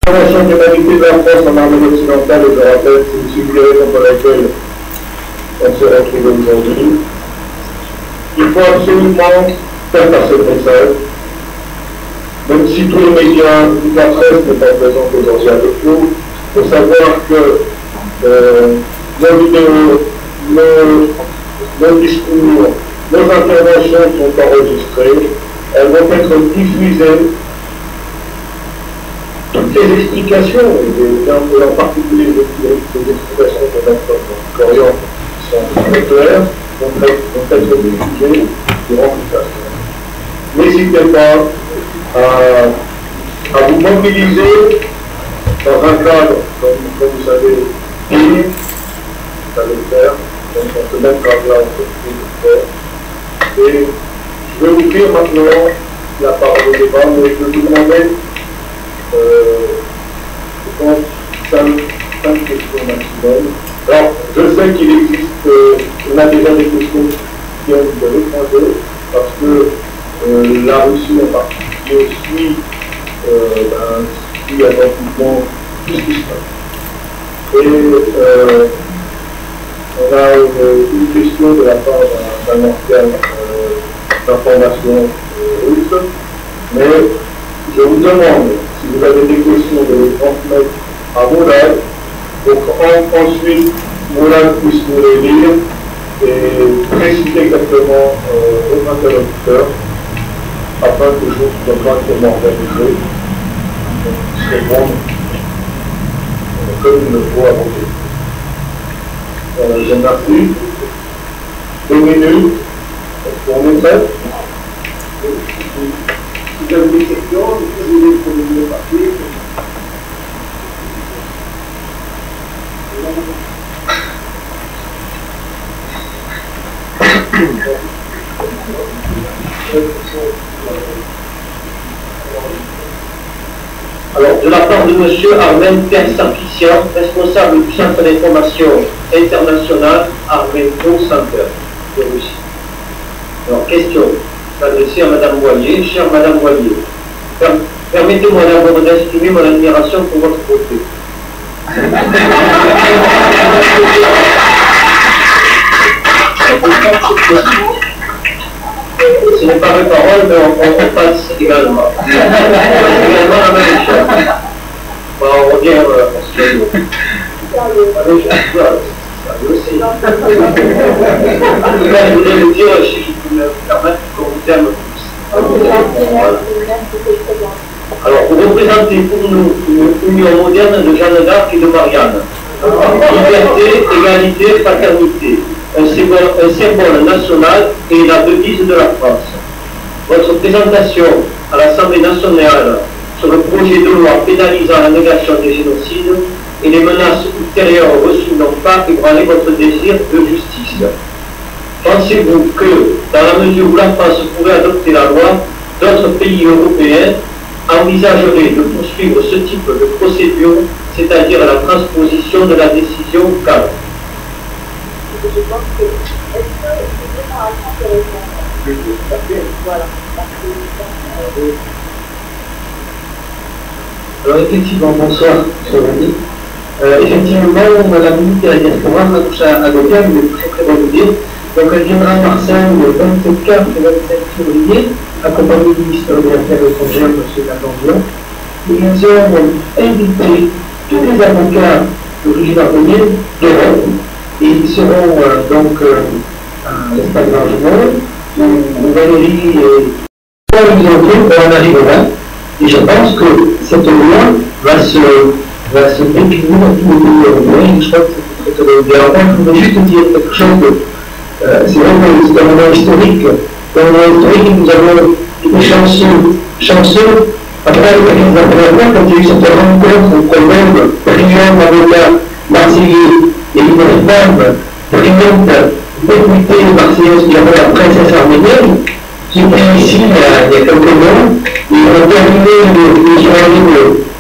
La Convention d'humanité de la France en Arménie occidentale, je rappelle, c'est une subsidiaire contre laquelle on se retrouve aujourd'hui. Il faut absolument faire passer le message, même si tous les médias, toute la presse n'est pas présente aujourd'hui avec nous, il faut savoir que nos vidéos, nos discours, nos interventions sont enregistrées, elles vont être diffusées. Toutes les explications, et en particulier les explications de notre Corian qui sont très claires, vont être diffusées durant toute la semaine. N'hésitez pas à vous mobiliser dans un cadre, comme vous savez, vous savez le faire, donc on peut mettre en place le faire. Et je vais ouvrir maintenant la parole au débat, mais je vais vous demander je pense 5 questions maximum. Alors, je sais qu'il existe, on a déjà des questions qui viennent de l'étranger, parce que la Russie en particulier suit attentivement tout ce qui se passe. Et on a une question de la part d'un organe d'information russe, mais je vous demande, si vous avez des questions, de les transmettre à Moulay, pour qu'ensuite Moulay puisse nous les lire et préciser exactement votre interlocuteur, afin que les choses soient correctement organisées, qui se répondent comme il le faut à vos questions. Je vous remercie. 2 minutes. Est-ce qu'on est prêt? Si vous avez des questions, vous pouvez les papier. Alors, de la part de M. Armen Persarkissian, responsable du Centre d'information international Armen Pro Center de Russie. Alors, question adressée à Mme Boyer. Chère Mme Boyer, permettez-moi d'abord d'exprimer mon admiration pour votre beauté. Ce n'est pas mes paroles, mais on passe également. Également la même chose. Bon, on revient à ce que je voulais le dire, si je peux me permettre, qu'on vous aime tous. Alors, vous représentez pour nous une union moderne de Jeanne d'Arc et de Marianne. Liberté, égalité, fraternité. Un symbole national et la devise de la France. Votre présentation à l'Assemblée nationale sur le projet de loi pénalisant la négation des génocides et les menaces ultérieures reçues n'ont pas ébranlé votre désir de justice. Pensez-vous que, dans la mesure où la France pourrait adopter la loi, d'autres pays européens envisageraient de poursuivre ce type de procédure, c'est-à-dire la transposition de la décision cadre? Je pense que est-ce que c'est préparation de réponse? Voilà. Alors effectivement, bonsoir, Sophie. Effectivement, Madame ministre de la Diaspora, Natoucha Agotia, une très très bonne idée. Donc elle viendra à Marseille le 24 et 27 février, accompagnée du ministre des Affaires étrangères, M. Lacandion. Ils ont invité tous les avocats d'origine arménienne d'Europe. Et ils seront donc à l'espace Langevin, où Valérie et nous on arrivera. Et je pense que cette loi va se décliner dans tous les pays européens. Je crois que c'est très très bien. Je voudrais juste dire quelque chose de. C'est vrai que c'est un moment historique. Dans un moment historique, nous avons été chanceux. Après, quand il y a eu cette rencontre entre même brillant avocat marseillais et une femme brillante députée marseillaise qui s'appelle la princesse arménienne, qui était ici il y a quelques mois, et on a terminé les journées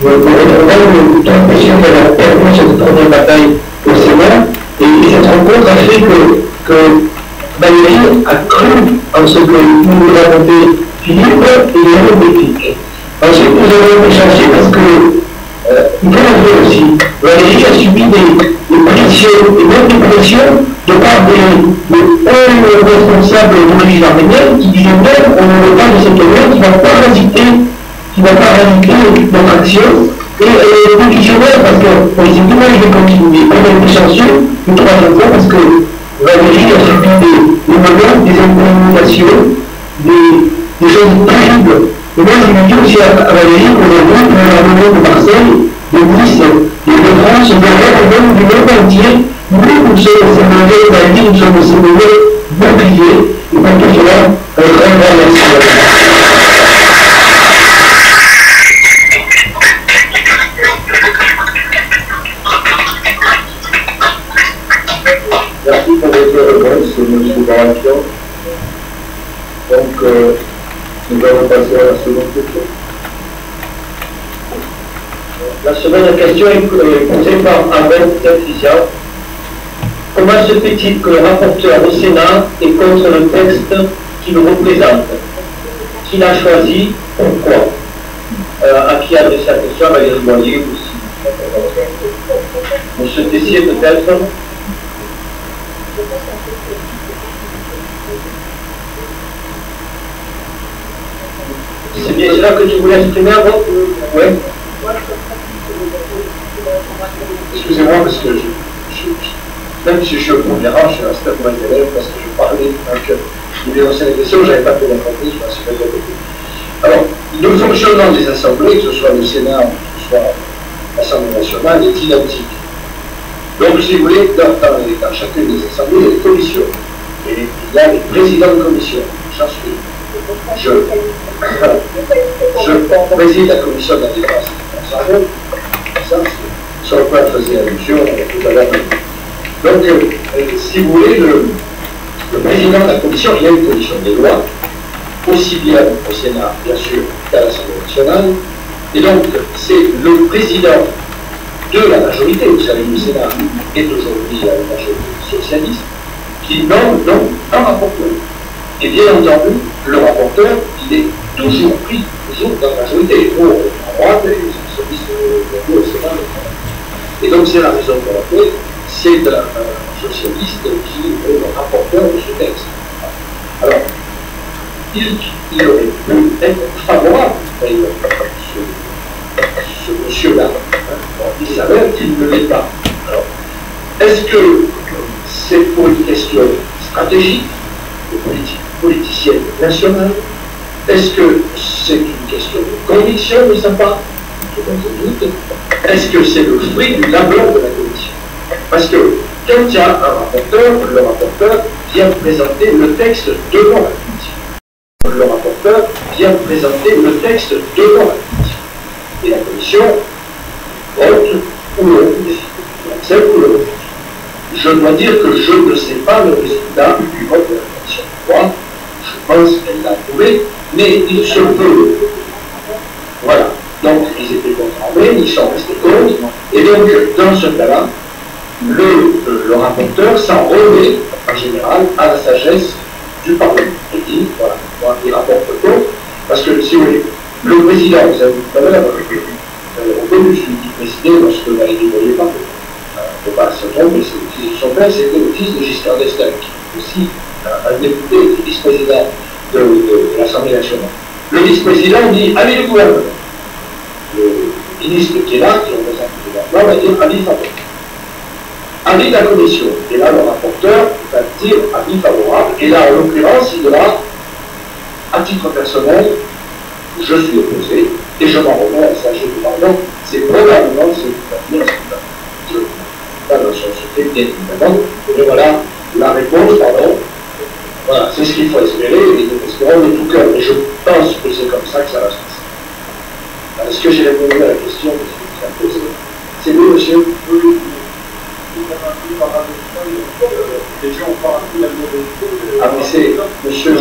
de l'impression qu'elle a perdu cette première bataille au Sénat, et cette rencontre a fait que Valérie a cru en ce que nous racontait Philippe et les hommes d'éthique. Ensuite, nous avons échangé parce que il faut l'avouer aussi, Valérie a subi des pressions, et même des pressions de part des hauts responsables de l'origine arménienne qui disaient même on ne veut pas de cette union qui ne va pas radiquer notre action. Et elle est conditionnelle parce qu'on s'est dit, moi je vais continuer. On a été chanceux une troisième fois parce que Valérie a subi des moments, des incommunications, des choses terribles. Et moi je lui dis aussi à Valérie qu'aujourd'hui, pour l'armement de Marseille, de Nice et de France, de même du monde entier, nous sommes ces mauvais alliés, nous sommes ces mauvais boucliers. Et pour tout cela, un grand merci. Merci pour votre réponse, M. Barakian. Donc, nous allons passer à la seconde question. La seconde question est posée par Ahmed Tafizia. Comment se fait-il que le rapporteur au Sénat est contre le texte qui le représente? Qui l'a choisi? Pourquoi? À qui adresse la question? À Valérie Boyer aussi. Monsieur Tessier peut-être? C'est bien cela que tu voulais exprimer avant? Oui. Excusez-moi, parce que même si je suis au conférence, je suis resté pour un élève parce que je parlais, donc il y avait aussi la question, je n'avais pas fait la compris, je m'en suis pas répété. Alors, le fonctionnement des assemblées, que ce soit le Sénat ou que ce soit l'Assemblée nationale, est identique. Donc, si vous voulez, dans chacune des assemblées, il y a des commissions. Et il y a des présidents de commission. J'en suis. Je préside la commission de la défense. Ça, c'est sur quoi faisait allusion tout à l'heure. Donc, si vous voulez, le président de la commission, il y a une commission des lois, aussi bien au Sénat, bien sûr, qu'à l'Assemblée nationale. Et donc, c'est le président de la majorité, vous savez, le Sénat est aujourd'hui la majorité socialiste, qui nomme donc un rapporteur. Et bien entendu, le rapporteur, il est toujours pris, toujours dans la majorité. Nous, à droite, et les socialistes au Sénat. Et donc, c'est la raison pour laquelle c'est un socialiste qui est le rapporteur de ce texte. Alors, il aurait pu être favorable à ce monsieur-là. Il s'avère qu'il ne l'est pas. Alors, est-ce que c'est pour une question stratégique, politicienne nationale? Est-ce que c'est une question de conviction de sa part? Est-ce que c'est le fruit du labeur de la commission? Parce que quand il y a un rapporteur, le rapporteur vient présenter le texte devant la commission. Le rapporteur vient présenter le texte devant la commission. Et la commission vote ou non, accepte ou non. Je dois dire que je ne sais pas le résultat du vote de la commission. Moi, je pense qu'elle l'a approuvé, mais il se peut. Voilà. Donc, ils étaient contre Armène, ils sont restés contre. Et donc, dans ce cas-là, le rapporteur s'en remet, en général, à la sagesse du Parlement. Il dit, voilà, moi, il rapporte contre, parce que, si vous voulez, le président, vous avez vu tout à l'heure, au début, celui qui présidait, lorsque Valérie ne voyait pas, il ne faut pas se tromper, son père, c'était le fils de Giscard d'Estaing, qui est aussi un député, vice-président de l'Assemblée nationale. Le vice-président dit, allez le gouvernement. Le ministre qui est là, qui représente le gouvernement, va dire avis favorable. Avis de la commission. Et là, le rapporteur va dire avis favorable. Et là, en l'occurrence, il dira, à titre personnel, je suis opposé et je m'en remets à la sagesse du Parlement. C'est probablement ce qui va dire. Je ne pas dans son secret, bien évidemment. Mais voilà la réponse, pardon. Voilà, c'est ce qu'il faut espérer, et nous espérons de tout cœur. Et je pense que c'est comme ça que ça va se passer. Est-ce que j'ai répondu à la question que vous avez posée? C'est mieux, monsieur? Ah, mais c'est, monsieur,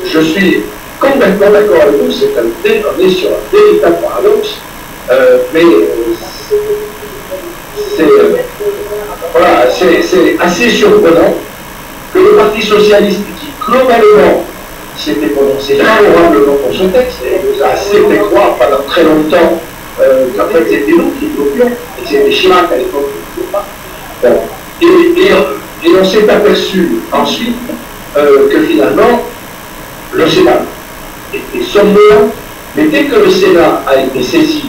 je suis complètement d'accord avec vous, on est sur un véritable paradoxe, mais c'est assez surprenant que le Parti socialiste, qui globalement s'était prononcé favorablement pour ce texte, et nous a assez fait croire pendant très longtemps en fait, c'était nous qui bloquions, et c'était Chirac à l'époque qui ne pas. Bon. Et on s'est aperçu ensuite que finalement, le Sénat était sommaire, mais dès que le Sénat a été saisi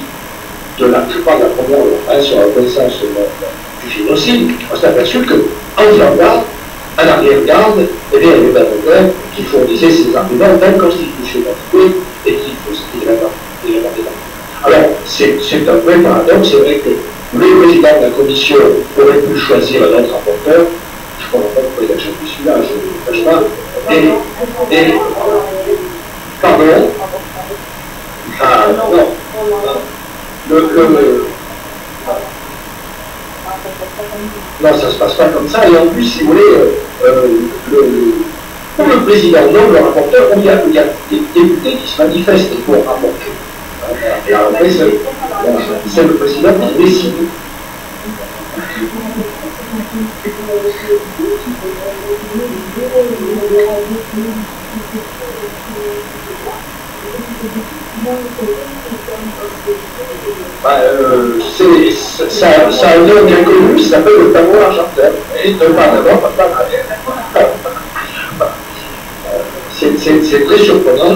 de la plupart de la première loi sur la reconnaissance du génocide, on s'est aperçu qu'en gendarme, à l'arrière-garde, eh bien, il y avait un auteur qui fournissait ses arguments d'inconstitutionnalité et qui faisait Alors, c'est un vrai paradoxe, c'est vrai que le président de la commission aurait pu choisir un autre rapporteur, je ne comprends pas pourquoi il a choisi celui-là, je ne cache pas, et pardon. Ah, non. Non, ça ne se passe pas comme ça. Et en plus, si vous voulez, pour le président nomme le rapporteur, il y a des députés qui se manifestent pour rapporter. Et après, c'est le président qui décide. Ça a un nom bien connu, ça s'appelle le tambour argentin. Et de part d'abord, pas d'arrière. C'est très surprenant.